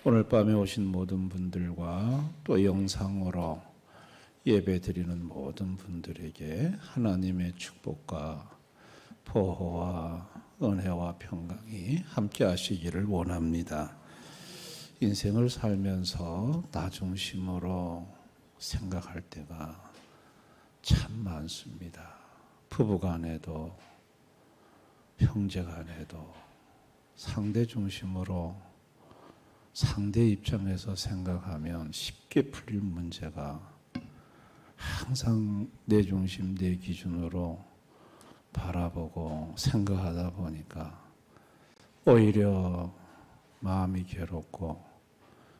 오늘 밤에 오신 모든 분들과 또 영상으로 예배 드리는 모든 분들에게 하나님의 축복과 보호와 은혜와 평강이 함께 하시기를 원합니다. 인생을 살면서 나 중심으로 생각할 때가 참 많습니다. 부부간에도 형제간에도 상대 중심으로 상대 입장에서 생각하면 쉽게 풀릴 문제가 항상 내 중심, 내 기준으로 바라보고 생각하다 보니까 오히려 마음이 괴롭고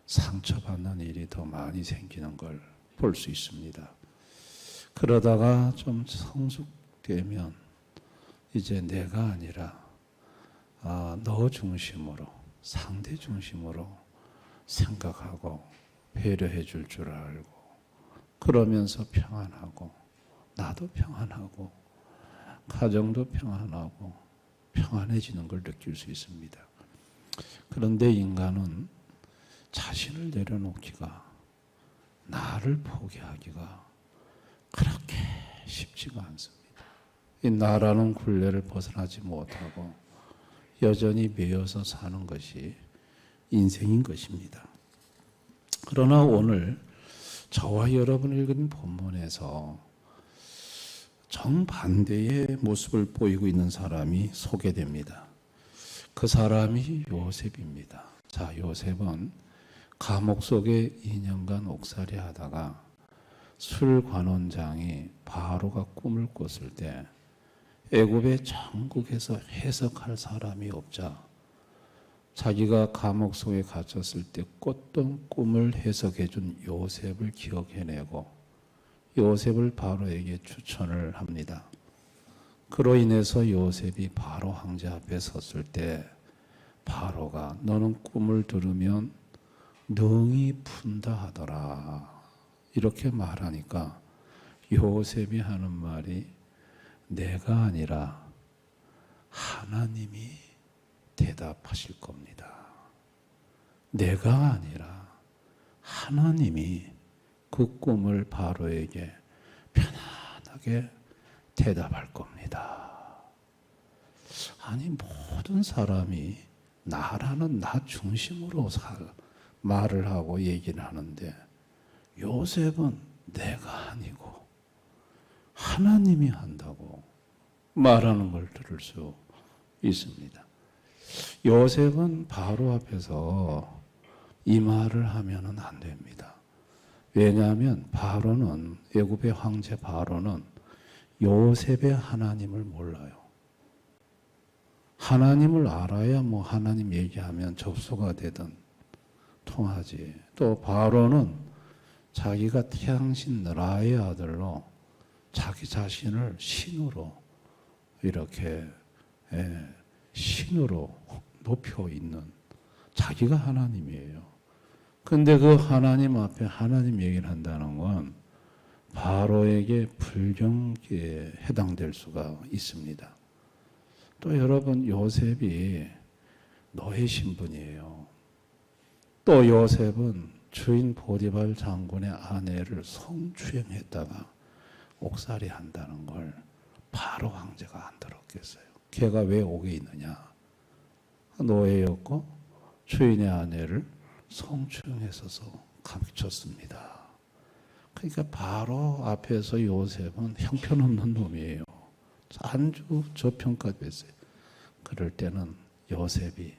상처받는 일이 더 많이 생기는 걸 볼 수 있습니다. 그러다가 좀 성숙되면 이제 내가 아니라 너 중심으로, 상대 중심으로 생각하고 배려해 줄 줄 알고 그러면서 평안하고 나도 평안하고 가정도 평안하고 평안해지는 걸 느낄 수 있습니다. 그런데 인간은 자신을 내려놓기가, 나를 포기하기가 그렇게 쉽지가 않습니다. 이 나라는 굴레를 벗어나지 못하고 여전히 매여서 사는 것이 인생인 것입니다. 그러나 오늘 저와 여러분이 읽은 본문에서 정반대의 모습을 보이고 있는 사람이 소개됩니다. 그 사람이 요셉입니다. 자, 요셉은 감옥 속에 2년간 옥살이 하다가 술관원장이 바로가 꿈을 꿨을 때 애굽의 전국에서 해석할 사람이 없자 자기가 감옥 속에 갇혔을 때 꿨던 꿈을 해석해 준 요셉을 기억해내고 요셉을 바로에게 추천을 합니다. 그로 인해서 요셉이 바로 황제 앞에 섰을 때 바로가 너는 꿈을 들으면 능히 푼다 하더라. 이렇게 말하니까 요셉이 하는 말이 내가 아니라 하나님이 대답하실 겁니다. 내가 아니라 하나님이 그 꿈을 바로에게 편안하게 대답할 겁니다. 아니, 모든 사람이 나라는 나 중심으로 말을 하고 얘기를 하는데 요셉은 내가 아니고 하나님이 한다고 말하는 걸 들을 수 있습니다. 요셉은 바로 앞에서 이 말을 하면은 안 됩니다. 왜냐하면 바로는, 애굽의 황제 바로는 요셉의 하나님을 몰라요. 하나님을 알아야 뭐 하나님 얘기하면 접수가 되든 통하지. 또 바로는 자기가 태양신 라의 아들로 자기 자신을 신으로 이렇게 신으로 높여 있는 자기가 하나님이에요. 근데 그 하나님 앞에 하나님 얘기를 한다는 건 바로에게 불경기에 해당될 수가 있습니다. 또 여러분, 요셉이 노예 신분이에요. 또 요셉은 주인 보디발 장군의 아내를 성추행했다가 옥살이 한다는 걸 바로 황제가 안 들었겠어요. 걔가 왜 옥에 있느냐? 노예였고 주인의 아내를 성추행했어서 감췄습니다. 그러니까 바로 앞에서 요셉은 형편없는 놈이에요. 아주 저평가됐어요. 그럴 때는 요셉이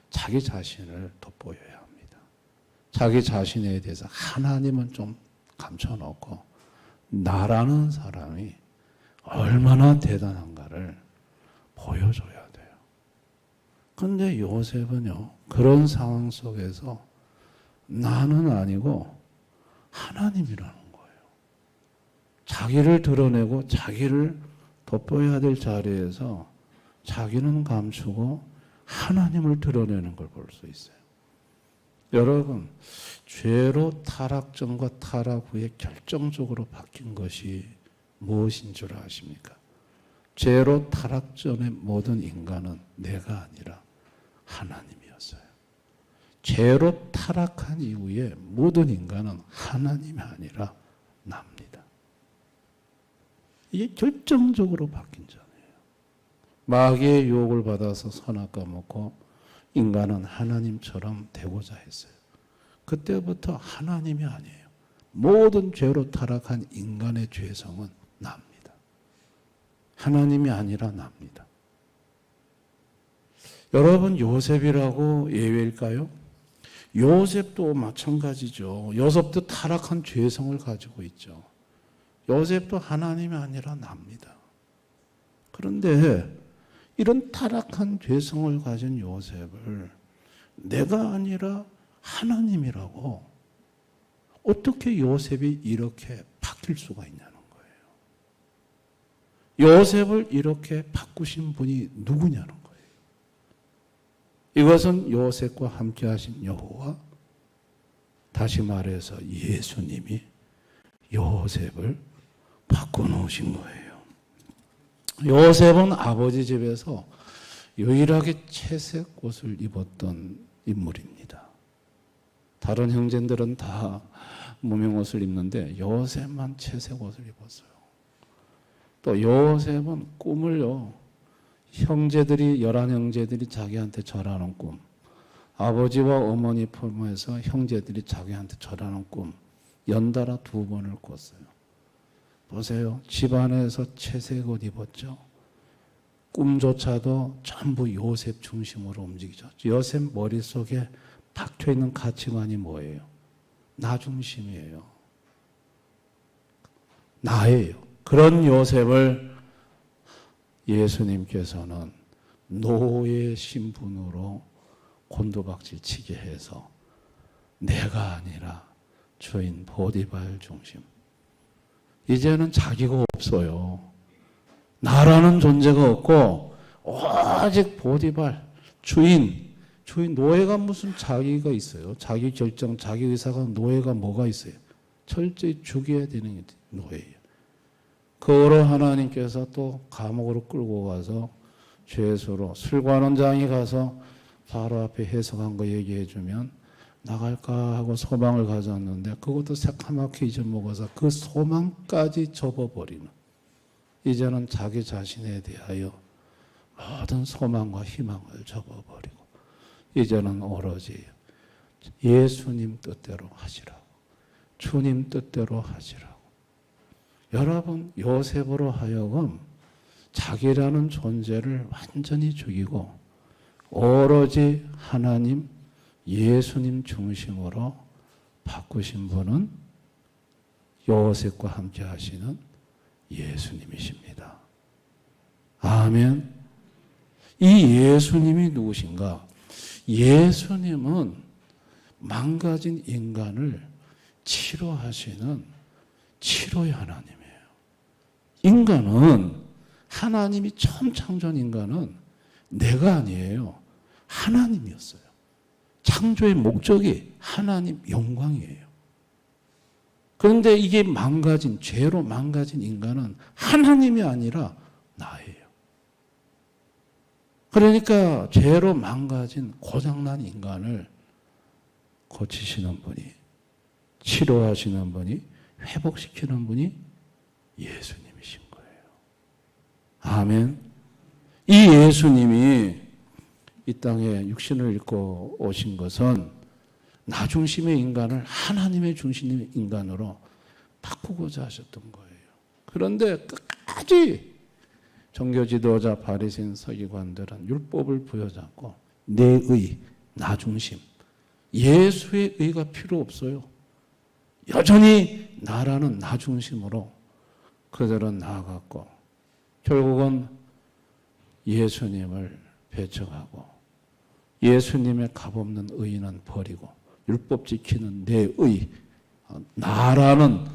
자기 자신을 돋보여야 합니다. 자기 자신에 대해서 하나님은 좀 감춰놓고 나라는 사람이 얼마나 대단한가를 보여줘야 돼요. 그런데 요셉은요, 그런 상황 속에서 나는 아니고 하나님이라는 거예요. 자기를 드러내고 자기를 돋보여야 될 자리에서 자기는 감추고 하나님을 드러내는 걸 볼 수 있어요. 여러분, 죄로 타락 전과 타락 후에 결정적으로 바뀐 것이 무엇인 줄 아십니까? 죄로 타락 전의 모든 인간은 내가 아니라 하나님이었어요. 죄로 타락한 이후에 모든 인간은 하나님이 아니라 납니다. 이게 결정적으로 바뀐 점이에요. 마귀의 유혹을 받아서 선악과 먹고 인간은 하나님처럼 되고자 했어요. 그때부터 하나님이 아니에요. 모든 죄로 타락한 인간의 죄성은 납니다. 하나님이 아니라 납니다. 여러분, 요셉이라고 예외일까요? 요셉도 마찬가지죠. 요셉도 타락한 죄성을 가지고 있죠. 요셉도 하나님이 아니라 납니다. 그런데 이런 타락한 죄성을 가진 요셉을 내가 아니라 하나님이라고 어떻게 요셉이 이렇게 바뀔 수가 있냐는 거예요. 요셉을 이렇게 바꾸신 분이 누구냐는 거예요. 이것은 요셉과 함께 하신 여호와, 다시 말해서 예수님이 요셉을 바꿔놓으신 거예요. 요셉은 아버지 집에서 유일하게 채색 옷을 입었던 인물입니다. 다른 형제들은 다 무명옷을 입는데 요셉만 채색 옷을 입었어요. 또 요셉은 꿈을요, 형제들이 11형제들이 자기한테 절하는 꿈, 아버지와 어머니 품에서 형제들이 자기한테 절하는 꿈 연달아 2번을 꿨어요. 보세요. 집안에서 채색 옷 입었죠. 꿈조차도 전부 요셉 중심으로 움직이죠. 요셉 머릿속에 박혀있는 가치관이 뭐예요? 나 중심이에요. 나예요. 그런 요셉을 예수님께서는 노예 신분으로 곤두박질 치게 해서 내가 아니라 주인 보디발 중심. 이제는 자기가 없어요. 나라는 존재가 없고 오직 보디발 주인 노예가 무슨 자기가 있어요. 자기 결정, 자기 의사가 노예가 뭐가 있어요. 철저히 죽여야 되는 노예예요. 그거로 하나님께서 또 감옥으로 끌고 가서 죄수로 술관원장이 가서 바로 앞에 해석한 거 얘기해 주면 나갈까 하고 소망을 가졌는데 그것도 새카맣게 잊어먹어서 그 소망까지 접어버리는, 이제는 자기 자신에 대하여 모든 소망과 희망을 접어버리고 이제는 오로지 예수님 뜻대로 하시라고, 주님 뜻대로 하시라고. 여러분, 요셉으로 하여금 자기라는 존재를 완전히 죽이고 오로지 하나님, 예수님 중심으로 바꾸신 분은 요셉과 함께 하시는 예수님이십니다. 아멘. 이 예수님이 누구신가? 예수님은 망가진 인간을 치료하시는 치료의 하나님이에요. 인간은, 하나님이 처음 창조한 인간은 내가 아니에요. 하나님이었어요. 창조의 목적이 하나님 영광이에요. 그런데 이게 망가진, 죄로 망가진 인간은 하나님이 아니라 나예요. 그러니까 죄로 망가진 고장난 인간을 고치시는 분이, 치료하시는 분이, 회복시키는 분이 예수님이신 거예요. 아멘. 이 예수님이 이 땅에 육신을 입고 오신 것은 나 중심의 인간을 하나님의 중심의 인간으로 바꾸고자 하셨던 거예요. 그런데 끝까지 종교 지도자, 바리새인, 서기관들은 율법을 부여잡고 내 의, 나 중심, 예수의 의가 필요 없어요. 여전히 나라는 나 중심으로 그들은 나아갔고 결국은 예수님을 배척하고 예수님의 값없는 의는 버리고 율법 지키는 내 의, 나라는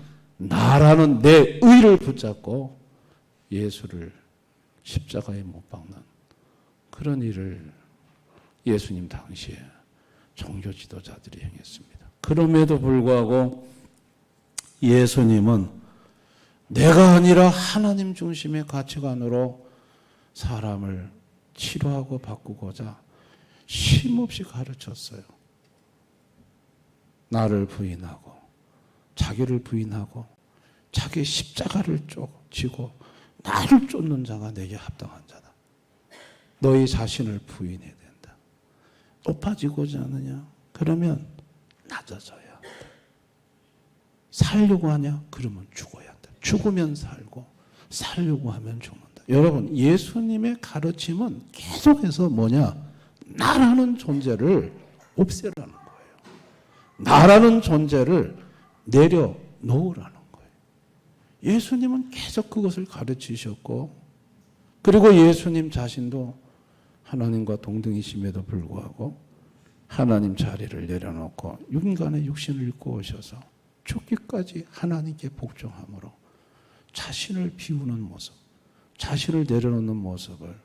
내 의를 붙잡고 예수를 십자가에 못 박는 그런 일을 예수님 당시에 종교 지도자들이 행했습니다. 그럼에도 불구하고 예수님은 내가 아니라 하나님 중심의 가치관으로 사람을 치료하고 바꾸고자 쉼없이 가르쳤어요. 나를 부인하고 자기를 부인하고 자기 십자가를 지고 나를 쫓는 자가 내게 합당한 자다. 너희 자신을 부인해야 된다. 높아지고자 하느냐? 그러면 낮아져야 한다. 살려고 하냐? 그러면 죽어야 한다. 죽으면 살고 살려고 하면 죽는다. 여러분, 예수님의 가르침은 계속해서 뭐냐? 나라는 존재를 없애라는 거예요. 나라는 존재를 내려놓으라는 거예요. 예수님은 계속 그것을 가르치셨고, 그리고 예수님 자신도 하나님과 동등이심에도 불구하고 하나님 자리를 내려놓고 인간의 육신을 입고 오셔서 죽기까지 하나님께 복종함으로 자신을 비우는 모습, 자신을 내려놓는 모습을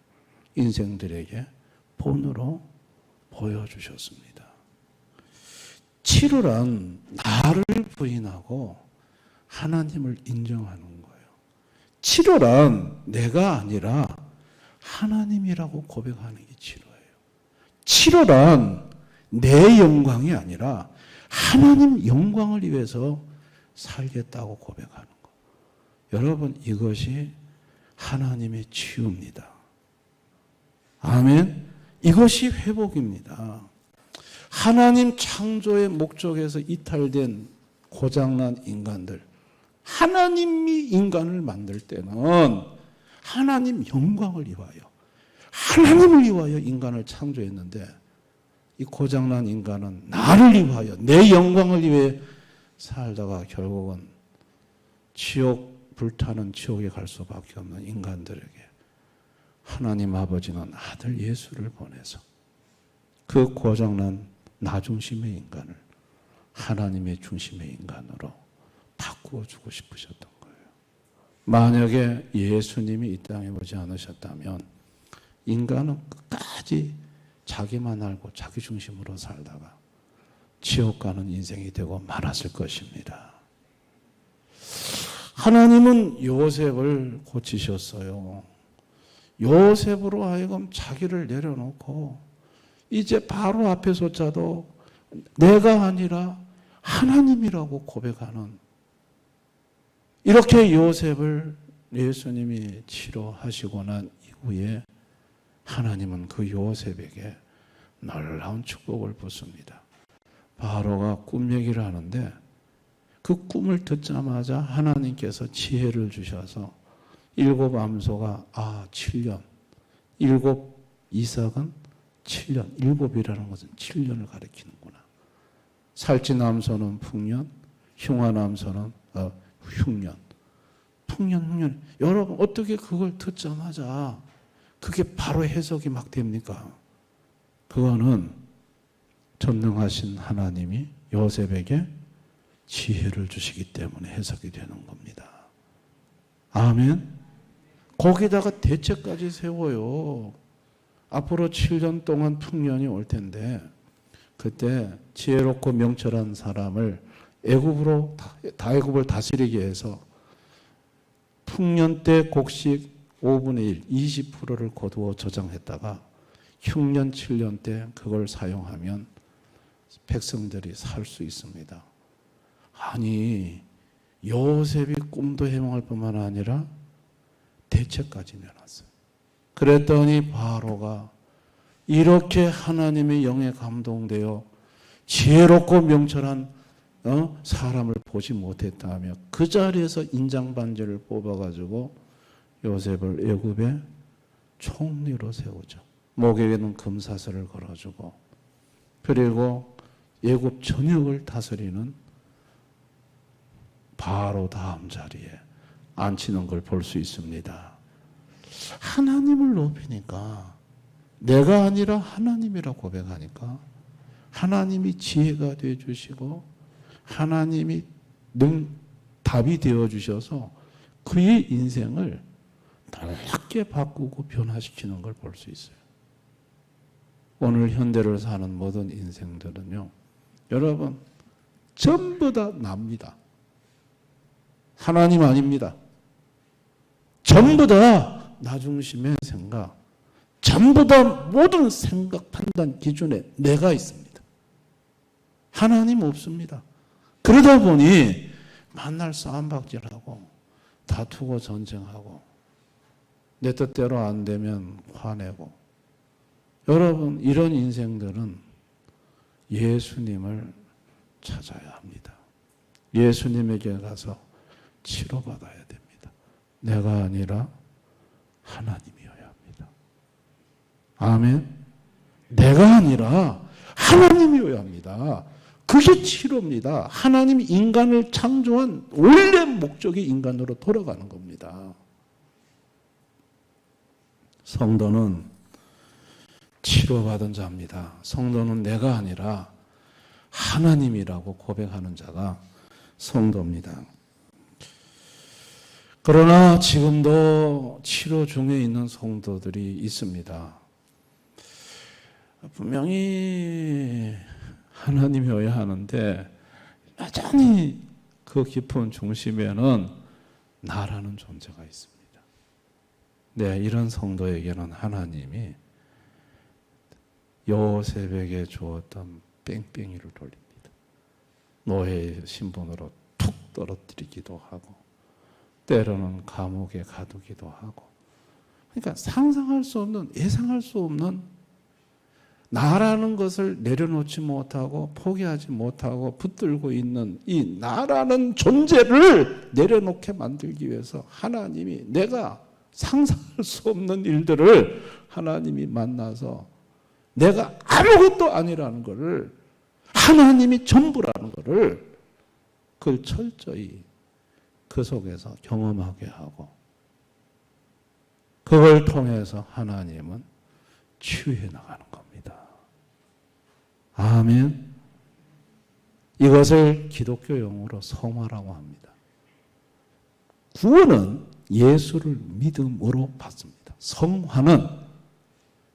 인생들에게 본으로 보여주셨습니다. 치료란 나를 부인하고 하나님을 인정하는 거예요. 치료란 내가 아니라 하나님이라고 고백하는 게 치료예요. 치료란 내 영광이 아니라 하나님 영광을 위해서 살겠다고 고백하는 거. 여러분, 이것이 하나님의 치유입니다. 아멘. 이것이 회복입니다. 하나님 창조의 목적에서 이탈된 고장난 인간들, 하나님이 인간을 만들 때는 하나님 영광을 위하여, 하나님을 위하여 인간을 창조했는데, 이 고장난 인간은 나를 위하여, 내 영광을 위해 살다가 결국은 불타는 지옥에 갈 수밖에 없는 인간들에게 하나님 아버지는 아들 예수를 보내서 그 고장난 나 중심의 인간을 하나님의 중심의 인간으로 바꾸어 주고 싶으셨던 거예요. 만약에 예수님이 이 땅에 오지 않으셨다면 인간은 끝까지 자기만 알고 자기 중심으로 살다가 지옥 가는 인생이 되고 말았을 것입니다. 하나님은 요셉을 고치셨어요. 요셉으로 하여금 자기를 내려놓고 이제 바로 앞에서자도 내가 아니라 하나님이라고 고백하는, 이렇게 요셉을 예수님이 치료하시고 난 이후에 하나님은 그 요셉에게 놀라운 축복을 붓습니다. 바로가 꿈 얘기를 하는데 그 꿈을 듣자마자 하나님께서 지혜를 주셔서 7 암소가 7년, 7 이삭은 7년, 7이라는 것은 7년을 가리키는구나. 살찐 암소는 풍년, 흉한 암소는 흉년. 풍년, 흉년. 여러분, 어떻게 그걸 듣자마자 그게 바로 해석이 막 됩니까? 그거는 전능하신 하나님이 요셉에게 지혜를 주시기 때문에 해석이 되는 겁니다. 아멘. 거기다가 대책까지 세워요. 앞으로 7년 동안 풍년이 올 텐데 그때 지혜롭고 명철한 사람을 애굽을 다스리게 해서 풍년 때 곡식 5분의 1, 20%를 거두어 저장했다가 흉년 7년 때 그걸 사용하면 백성들이 살 수 있습니다. 아니, 요셉이 꿈도 해몽할 뿐만 아니라 대책까지 내놨어요. 그랬더니 바로가 이렇게 하나님의 영에 감동되어 지혜롭고 명철한 사람을 보지 못했다며 그 자리에서 인장반지를 뽑아가지고 요셉을 애굽의 총리로 세우죠. 목에는 금사슬을 걸어주고, 그리고 애굽 전역을 다스리는 바로 다음 자리에 앉히는 걸 볼 수 있습니다. 하나님을 높이니까, 내가 아니라 하나님이라 고백하니까 하나님이 지혜가 되어 주시고 하나님이 답이 되어 주셔서 그의 인생을 놀랍게 바꾸고 변화시키는 걸 볼 수 있어요. 오늘 현대를 사는 모든 인생들은요, 여러분 전부 다 납니다. 하나님 아닙니다. 전부 다 나 중심의 생각, 전부 다 모든 생각, 판단 기준에 내가 있습니다. 하나님 없습니다. 그러다 보니 만날 싸움박질하고 다투고 전쟁하고 내 뜻대로 안 되면 화내고. 여러분, 이런 인생들은 예수님을 찾아야 합니다. 예수님에게 가서 치료받아야 됩니다. 내가 아니라 하나님이어야 합니다. 아멘. 내가 아니라 하나님이어야 합니다. 그게 치료입니다. 하나님이 인간을 창조한 원래 목적이 인간으로 돌아가는 겁니다. 성도는 치료받은 자입니다. 성도는 내가 아니라 하나님이라고 고백하는 자가 성도입니다. 그러나 지금도 치료 중에 있는 성도들이 있습니다. 분명히 하나님이어야 하는데 여전히 그 깊은 중심에는 나라는 존재가 있습니다. 네, 이런 성도에게는 하나님이 요셉에게 주었던 뺑뺑이를 돌립니다. 노예의 신분으로 툭 떨어뜨리기도 하고 때로는 감옥에 가두기도 하고. 그러니까 상상할 수 없는, 예상할 수 없는 나라는 것을 내려놓지 못하고 포기하지 못하고 붙들고 있는 이 나라는 존재를 내려놓게 만들기 위해서 하나님이, 내가 상상할 수 없는 일들을 하나님이 만나서 내가 아무것도 아니라는 것을, 하나님이 전부라는 것을 그걸 철저히 그 속에서 경험하게 하고, 그걸 통해서 하나님은 치유해 나가는 겁니다. 아멘. 이것을 기독교 용어로 성화라고 합니다. 구원은 예수를 믿음으로 받습니다. 성화는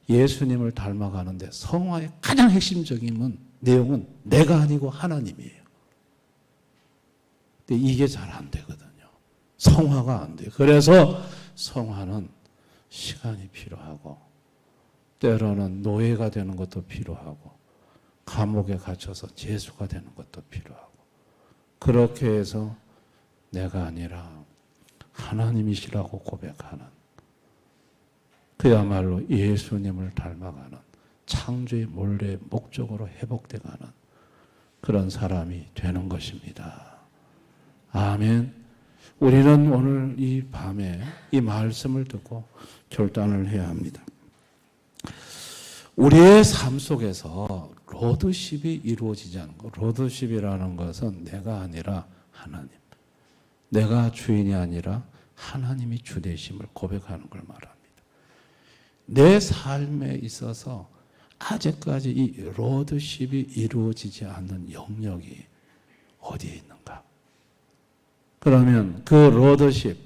예수님을 닮아가는데, 성화의 가장 핵심적인 내용은 내가 아니고 하나님이에요. 근데 이게 잘 안 되거든요. 성화가 안 돼요. 그래서 성화는 시간이 필요하고, 때로는 노예가 되는 것도 필요하고, 감옥에 갇혀서 죄수가 되는 것도 필요하고, 그렇게 해서 내가 아니라 하나님이시라고 고백하는, 그야말로 예수님을 닮아가는, 창조의 원래 목적으로 회복돼가는 그런 사람이 되는 것입니다. 아멘. 우리는 오늘 이 밤에 이 말씀을 듣고 결단을 해야 합니다. 우리의 삶 속에서 로드십이 이루어지지 않는 것. 로드십이라는 것은 내가 아니라 하나님, 내가 주인이 아니라 하나님이 주되심을 고백하는 걸 말합니다. 내 삶에 있어서 아직까지 이 로드십이 이루어지지 않는 영역이 어디에 있는가? 그러면 그 로드십,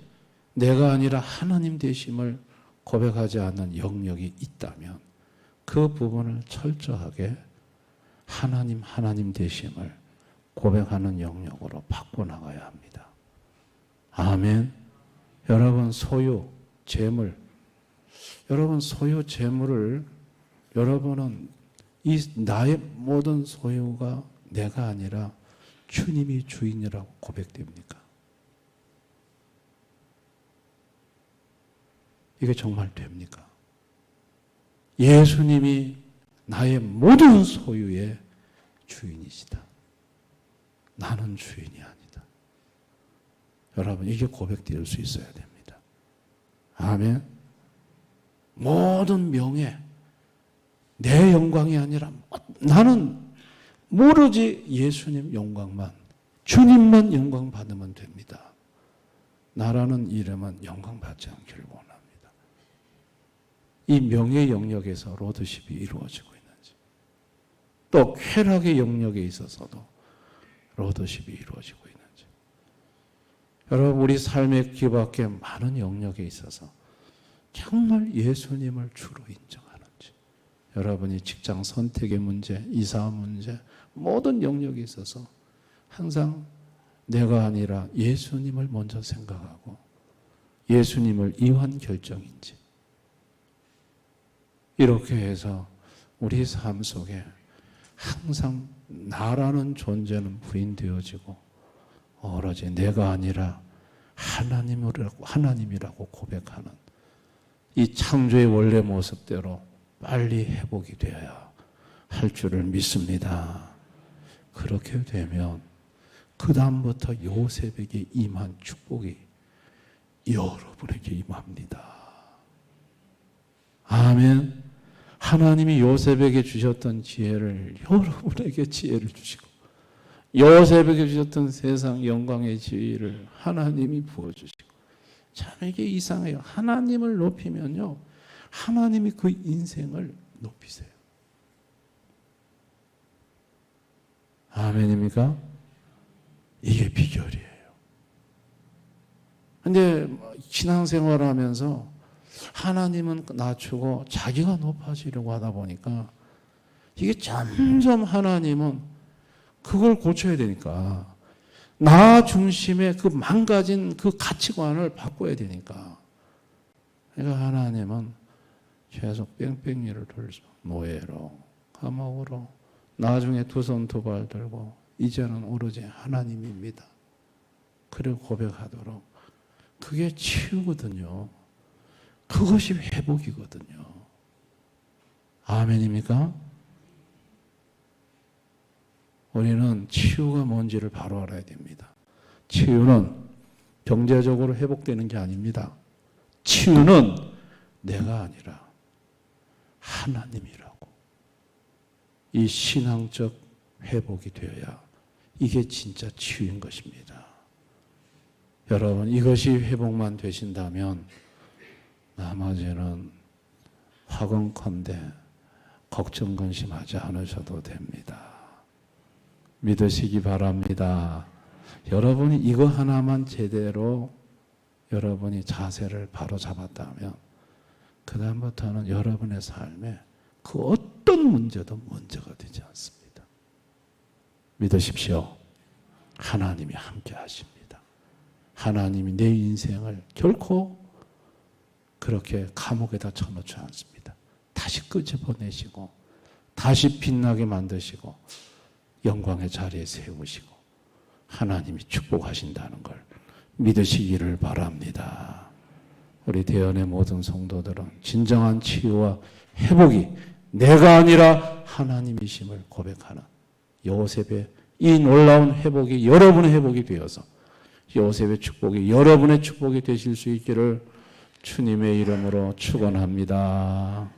내가 아니라 하나님 되심을 고백하지 않는 영역이 있다면 그 부분을 철저하게 하나님 되심을 고백하는 영역으로 바꿔나가야 합니다. 아멘. 여러분, 소유, 재물, 여러분 소유, 재물을, 여러분은 이 나의 모든 소유가 내가 아니라 주님이 주인이라고 고백됩니까? 이게 정말 됩니까? 예수님이 나의 모든 소유의 주인이시다. 나는 주인이 아니다. 여러분, 이게 고백될 수 있어야 됩니다. 아멘. 모든 명예, 내 영광이 아니라 나는 모르지 예수님 영광만, 주님만 영광 받으면 됩니다. 나라는 이름은 영광 받지 않기를 원합니다. 이 명예 영역에서 로드십이 이루어지고 있는지, 또 쾌락의 영역에 있어서도 로드십이 이루어지고 있는지, 여러분 우리 삶의 뒤밖에 많은 영역에 있어서 정말 예수님을 주로 인정하는지, 여러분이 직장 선택의 문제, 이사 문제, 모든 영역에 있어서 항상 내가 아니라 예수님을 먼저 생각하고 예수님을 이완 결정인지, 이렇게 해서 우리 삶 속에 항상 나라는 존재는 부인되어지고 오로지 내가 아니라 하나님이라고 고백하는 이 창조의 원래 모습대로 빨리 회복이 되어야 할 줄을 믿습니다. 그렇게 되면 그 다음부터 요셉에게 임한 축복이 여러분에게 임합니다. 아멘. 하나님이 요셉에게 주셨던 지혜를 여러분에게 지혜를 주시고, 요셉에게 주셨던 세상 영광의 지혜를 하나님이 부어주시고, 참 이게 이상해요. 하나님을 높이면요, 하나님이 그 인생을 높이세요. 아멘입니까? 이게 비결이에요. 근데 신앙생활을 하면서 하나님은 낮추고 자기가 높아지려고 하다 보니까 이게 점점 하나님은 그걸 고쳐야 되니까, 나 중심의 그 망가진 그 가치관을 바꿔야 되니까, 그러니까 하나님은 계속 뺑뺑이를 돌죠. 노예로, 감옥으로, 나중에 두 손 두 발 들고 이제는 오로지 하나님입니다. 그리고 고백하도록. 그게 치유거든요. 그것이 회복이거든요. 아멘입니까? 우리는 치유가 뭔지를 바로 알아야 됩니다. 치유는 경제적으로 회복되는 게 아닙니다. 치유는 내가 아니라 하나님이라고. 이 신앙적 회복이 되어야 이게 진짜 치유인 것입니다. 여러분, 이것이 회복만 되신다면 나머지는 화건컨대 걱정 근심하지 않으셔도 됩니다. 믿으시기 바랍니다. 여러분이 이거 하나만 제대로 여러분이 자세를 바로 잡았다면 그 다음부터는 여러분의 삶에 그 어떤 문제도 문제가 되지 않습니다. 믿으십시오. 하나님이 함께 하십니다. 하나님이 내 인생을 결코 그렇게 감옥에다 쳐놓지 않습니다. 다시 끄집어내시고 다시 빛나게 만드시고 영광의 자리에 세우시고 하나님이 축복하신다는 걸 믿으시기를 바랍니다. 우리 대연의 모든 성도들은 진정한 치유와 회복이 내가 아니라 하나님이심을 고백하는 요셉의 이 놀라운 회복이 여러분의 회복이 되어서 요셉의 축복이 여러분의 축복이 되실 수 있기를 주님의 이름으로 축원합니다.